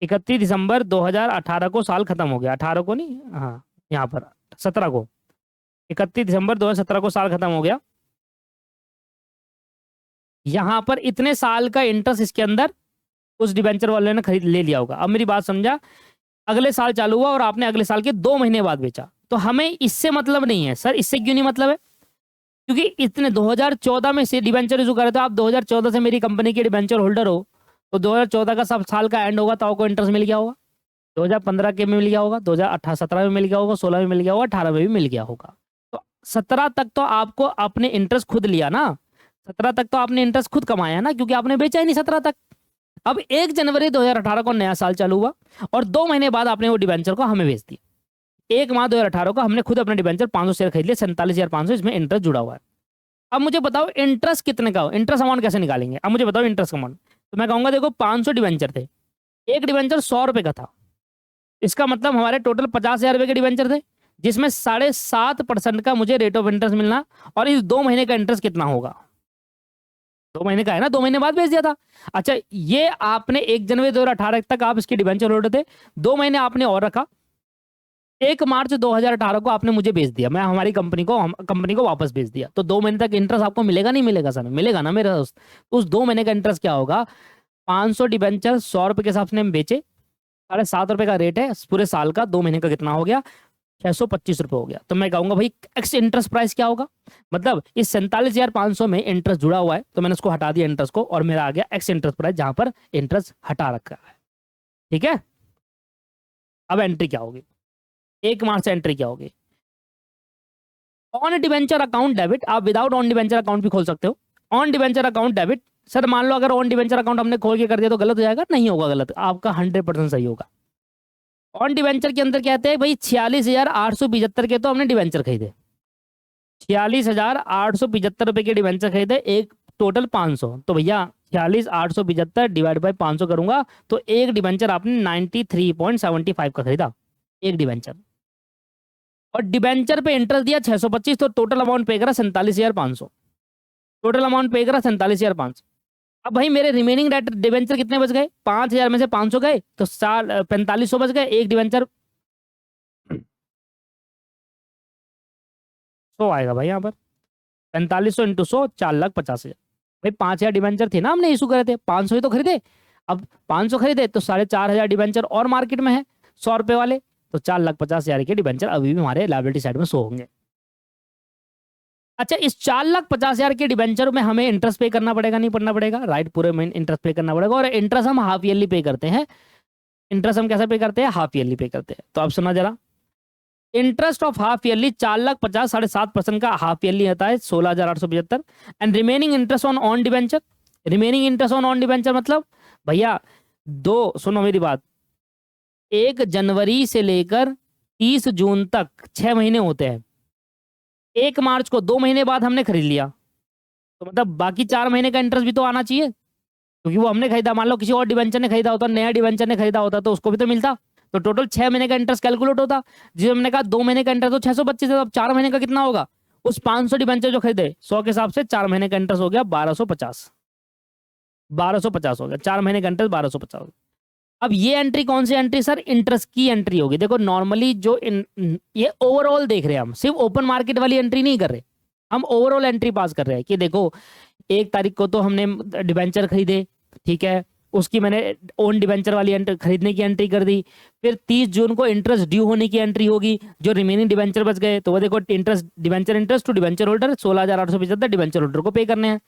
31 दिसंबर 2018 को साल खत्म हो गया, 18 को नहीं, हाँ यहाँ पर 17 को, 31 दिसंबर 2017 को साल खत्म हो गया। यहाँ पर इतने साल का इंटरेस्ट इसके अंदर उस डिबेंचर वाले ने खरीद ले लिया होगा। अब मेरी बात समझा, अगले साल चालू हुआ और आपने अगले साल के 2 महीने बाद बेचा, तो हमें इससे मतलब नहीं है। सर इससे क्यों नहीं मतलब है? क्योंकि इतने 2014 में से डिबेंचर इशू करे, तो आप 2014 से मेरी कंपनी के डिबेंचर होल्डर हो, तो 2014 का सब साल का एंड होगा तो आपको इंटरेस्ट मिल गया होगा, 2015 के में मिल गया होगा, 2017 में मिल गया होगा, 16 में मिल गया होगा, 18 में भी मिल गया होगा। तो 17 तक तो आपको आपने इंटरेस्ट खुद लिया ना, 17 तक तो आपने इंटरेस्ट खुद कमाया ना, क्योंकि आपने बेचा ही नहीं 17 तक। अब 1 जनवरी 2018 को नया साल चालू हुआ और 2 महीने बाद आपने वो डिबेंचर को हमें बेच दिया। 1 मार्च 2018 को हमने खुद अपने डिबेंचर 500 शेयर खरीद लिए, 47,500, इसमें इंटरेस्ट जुड़ा हुआ है। अब मुझे बताओ इंटरेस्ट कितने का हो, इंटरेस्ट अमाउंट कैसे निकालेंगे? अब मुझे बताओ इंटरेस्ट अमाउंट। तो मैं कहूंगा देखो 500 डिबेंचर थे, एक डिबेंचर 100 रुपए का था, इसका मतलब हमारे टोटल 50,000 रुपए के डिबेंचर थे, जिसमें 7.5% का मुझे रेट ऑफ इंटरेस्ट मिलना। और इस 2 महीने का इंटरेस्ट कितना होगा? 2 महीने का है ना, 2 महीने बाद बेच दिया था। अच्छा, ये आपने 1 जनवरी 2018 तक आप इसके डिबेंचर होल्डर थे, 2 महीने आपने और रखा, 1 मार्च 2018 को आपने मुझे बेच दिया, मैं हमारी कंपनी को वापस बेच दिया, तो 2 महीने तक इंटरेस्ट आपको मिलेगा नहीं मिलेगा? सर मिलेगा ना मेरे दोस्त। उस 2 महीने का इंटरेस्ट क्या होगा? 500 डिबेंचर 100 रुपए के हिसाब से हम बेचे, ₹7.5 का रेट है पूरे साल का, 2 महीने का कितना हो गया? 625 रुपये हो गया। तो मैं कहूंगा भाई एक्स इंटरेस्ट प्राइस क्या होगा? मतलब इस 47,500 में इंटरेस्ट जुड़ा हुआ है, तो मैंने उसको हटा दिया इंटरेस्ट को, और मेरा आ गया एक्स इंटरेस्ट प्राइस, जहां पर इंटरेस्ट हटा रखा है। ठीक है, अब एंट्री क्या होगी? 1 मार्च से एंट्री क्या होगी? ऑन डिवेंचर अकाउंट डेबिट, आप विदाउट ऑन डिवेंचर अकाउंट भी खोल सकते हो। On debenture account debit, sir मान लो अगर ऑन डिवेंचर अकाउंट हमने खोल के कर दिया तो गलत हो जाएगा? नहीं होगा गलत, आपका 100% सही होगा। ऑन डिवेंचर के अंदर कहते हैं भाई 46,875 के तो हमने डिवेंचर खरीदे, 46,875 रुपए के डिवेंचर खरीदे, एक टोटल 500, तो भैया 46,875 डिवाइड बाई 500 करूंगा तो एक डिवेंचर आपने 93.75 का खरीदा, एक डिवेंचर। और डिवेंचर पे इंटरेस्ट दिया 625, तो टोटल अमाउंट पे करा 47,500, टोटल अमाउंट पे करा 47,500। अब भाई मेरे रिमेनिंग डिवेंचर कितने बच गए? 5,000 में से 500 गए तो 4,4500 बच गए, एक डिवेंचर 100 आएगा भाई यहाँ पर, 4500 इंटू 100, 4,50,000। भाई 5,000 डिबेंचर थे ना, हमने इशू करे थे, 500 ही तो खरीदे। अब 500 खरीदे तो 4,500 डिबेंचर और मार्केट में है 100 रुपए वाले, तो 4,50,000 के डिबेंचर अभी भी हमारे लायबिलिटी साइड में शो होंगे। अच्छा, इस 4,50,000 के डिबेंचर में हमें इंटरेस्ट पे करना पड़ेगा नहीं पड़ना पड़ेगा? राइट, पूरे महीने इंटरेस्ट पे करना पड़ेगा, और इंटरेस्ट हम हाफ ईयरली पे करते हैं। इंटरेस्ट हम कैसे पे करते हैं? हाफ ईयरली पे करते हैं। तो अब सुना जरा, इंटरेस्ट ऑफ हाफ ईयरली 4,50,000 7.5% का हाफ ईयरली आता है 16,875। And remaining interest on debenture, remaining interest on debenture मतलब भैया सुनो मेरी बात, 1 जनवरी से लेकर 30 जून तक 6 महीने होते हैं। 1 मार्च को 2 महीने बाद हमने खरीद लिया, तो मतलब बाकी 4 महीने का इंटरेस्ट भी तो आना चाहिए, क्योंकि वो हमने खरीदा। मान लो किसी और डिबेंचर ने खरीदा होता, नया डिबेंचर ने खरीदा होता, तो उसको भी तो मिलता। तो टोटल 6 महीने का इंटरेस्ट कैलकुलेट होता। जिसे हमने कहा 2 महीने का इंटरेस्ट तो 625 है, अब 4 महीने का कितना होगा? उस 500 डिबेंचर जो खरीदे 100 के हिसाब से 4 महीने का इंटरेस्ट हो गया 1250। 1250 हो गया 4 महीने का इंटरेस्ट 1250। अब ये एंट्री कौन सी एंट्री सर? इंटरेस्ट की एंट्री होगी। देखो नॉर्मली जो ये ओवरऑल देख रहे हैं हम, सिर्फ ओपन मार्केट वाली एंट्री नहीं कर रहे, हम ओवरऑल एंट्री पास कर रहे हैं कि देखो 1 तारीख को तो हमने डिबेंचर खरीदे, ठीक है, उसकी मैंने ओन डिबेंचर वाली एंट्री खरीदने की एंट्री कर दी। फिर 30 जून को इंटरेस्ट ड्यू होने की एंट्री होगी, जो रिमेनिंग डिबेंचर बच गए, तो वो देखो interest debenture interest to debenture holder 16,875 debenture holder को पे करने हैं,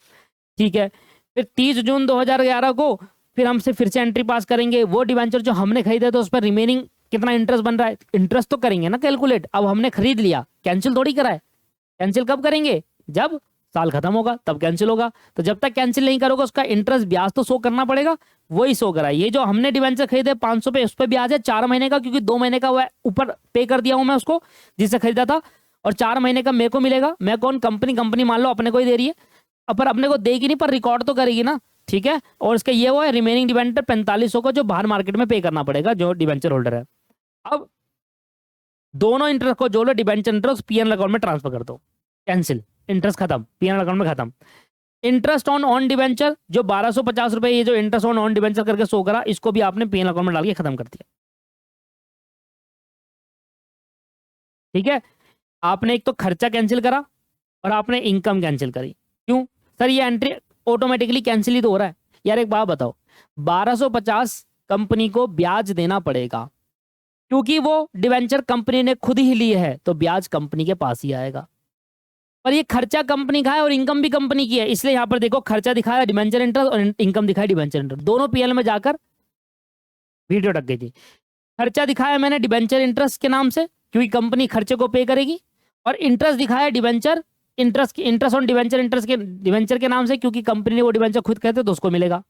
ठीक है। फिर 30 जून 2011 को फिर हमसे फिर से एंट्री पास करेंगे, वो डिबेंचर जो हमने खरीदा तो उस पर रिमेनिंग कितना इंटरेस्ट बन रहा है, इंटरेस्ट तो करेंगे ना कैलकुलेट। अब हमने खरीद लिया, कैंसिल थोड़ी करा है। कैंसिल कब करेंगे? जब साल खत्म होगा तब कैंसिल होगा। तो जब तक कैंसिल नहीं करोगे उसका इंटरेस्ट ब्याज तो शो करना पड़ेगा, वही शो करा है। ये जो हमने डिबेंचर खरीदे 500 पे, उस पर ब्याज है 4 महीने का, क्योंकि 2 महीने का वो ऊपर पे कर दिया हूं मैं उसको जिससे खरीदा था, और 4 महीने का मेरे को मिलेगा। मैं कौन? कंपनी मान लो अपने को ही दे रही है, पर अपने को देगी नहीं, पर रिकॉर्ड तो करेगी ना, ठीक है। और इसका ये वो है रिमेनिंग डिबेंचर 4500 का, जो बाहर मार्केट में पे करना पड़ेगा जो डिबेंचर होल्डर है। अब दोनों इंटरेस्ट को जोड़ो, डिबेंचर इंटरेस्ट पीएनएल अकाउंट में ट्रांसफर कर दो, कैंसिल, इंटरेस्ट खत्म, पीएनएल अकाउंट में खत्म। इंटरेस्ट ऑन डिबेंचर जो 1250 रुपए, ये जो इंटरेस्ट ऑन डिबेंचर करके शो करा, इसको भी आपने पीएनएल अकाउंट में डाल के खत्म कर दिया, ठीक है। आपने एक तो खर्चा कैंसिल करा और आपने इनकम कैंसिल करी। क्यों सर? ये एंट्री ऑटोमेटिकली कैंसिल ही तो हो रहा है यार। एक बात बताओ, 1250 कंपनी को ब्याज देना पड़ेगा, क्योंकि वो डिबेंचर कंपनी ने खुद ही ली है, तो ब्याज कंपनी के पास ही आएगा। पर ये खर्चा कंपनी का है और इनकम भी कंपनी की है, इसलिए यहां पर देखो खर्चा दिखाया डिबेंचर इंटरेस्ट और इनकम दिखाया डिबेंचर इंटरेस्ट, दोनों पीएल में जाकर वीडियो अटक गई थी। खर्चा दिखाया मैंने डिबेंचर इंटरेस्ट के नाम से, क्योंकि कंपनी खर्चे को पे करेगी, और इंटरेस्ट दिखाया debenture interest on debenture interest के डिबेंचर के नाम से, क्योंकि कंपनी ने वो डिबेंचर खुद कहते तो उसको मिलेगा।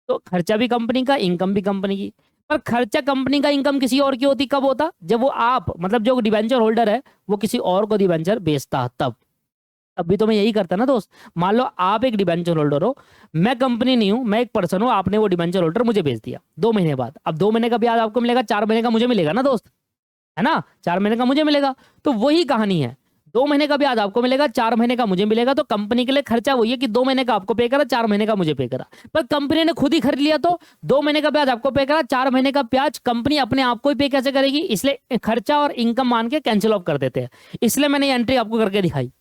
तो खर्चा भी कंपनी का, इनकम भी कंपनी की। पर खर्चा कंपनी का, इनकम किसी और की होती, कब होता? जब वो आप मतलब जो डिबेंचर होल्डर है वो किसी और को डिबेंचर बेचता, तब भी तो मैं यही करता ना दोस्त। मान लो आप एक डिबेंचर होल्डर हो, मैं कंपनी नहीं हूं, मैं एक पर्सन हूं, आपने वो डिबेंचर होल्डर मुझे बेच दिया 2 महीने बाद। अब 2 महीने का ब्याज आपको मिलेगा, 4 महीने का मुझे मिलेगा ना दोस्त, है ना? 4 महीने का मुझे मिलेगा। तो वही कहानी है, 2 महीने का ब्याज आपको मिलेगा, 4 महीने का मुझे मिलेगा। तो कंपनी के लिए खर्चा वही है कि 2 महीने का आपको पे करा, 4 महीने का मुझे पे करा। पर कंपनी ने खुद ही खरीद लिया, तो 2 महीने का ब्याज आपको पे करा, 4 महीने का ब्याज कंपनी अपने आप को ही पे कैसे करेगी? इसलिए खर्चा और इनकम मान के कैंसिल ऑफ कर देते हैं। इसलिए मैंने ये एंट्री आपको करके दिखाई।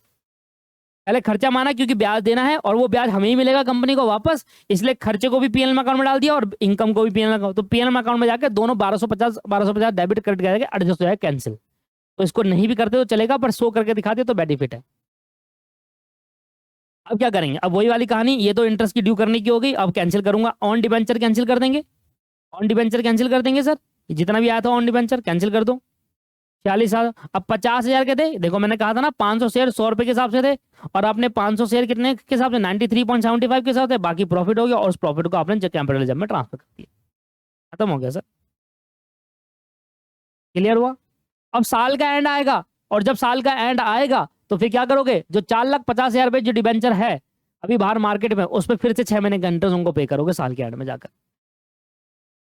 पहले खर्चा माना क्योंकि ब्याज देना है और वो ब्याज हमें ही मिलेगा कंपनी को वापस, इसलिए खर्चे को भी पीएनएल अकाउंट में डाल दिया और इनकम को भी पीएनएल अकाउंट। तो पीएनएल अकाउंट में जाकर दोनों 1250 डेबिट क्रेडिट करके एडजस्ट हो जाएगा, कैंसिल। तो इसको नहीं भी करते तो चलेगा, पर शो करके दिखाते तो बेनिफिट है। अब क्या करेंगे? अब वही वाली कहानी, ये तो इंटरेस्ट की ड्यू करने की हो गई, अब कैंसिल करूंगा। ऑन डिबेंचर कैंसिल कर देंगे, ऑन डिबेंचर कैंसिल कर देंगे सर, जितना भी आया था ऑन डिबेंचर कैंसिल कर दो। 40,000, अब 50,000 के थे, देखो मैंने कहा था ना 500 शेयर 100 रुपए के हिसाब से थे, और आपने 500 शेयर कितने के हिसाब से? 93.75 के हिसाब से, बाकी प्रॉफिट हो गया, और उस प्रॉफिट को आपने कैपिटल रिजर्व में ट्रांसफर कर दिया, खत्म हो गया सर। क्लियर हुआ? अब साल का एंड आएगा, और जब साल का एंड आएगा तो फिर क्या करोगे? जो 4,50,000 रुपए जो डिबेंचर है अभी बाहर मार्केट में, उस पर फिर से 6 महीने का इंटरेस्ट उनको पे करोगे साल के एंड में जाकर।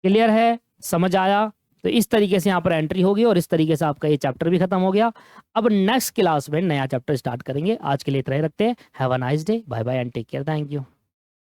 क्लियर है? समझ आया? तो इस तरीके से यहाँ पर एंट्री होगी, और इस तरीके से आपका ये चैप्टर भी खत्म हो गया। अब नेक्स्ट क्लास में नया चैप्टर स्टार्ट करेंगे। आज के लिए इतना ही रखते हैं। Have a nice day, bye bye and take care, thank you.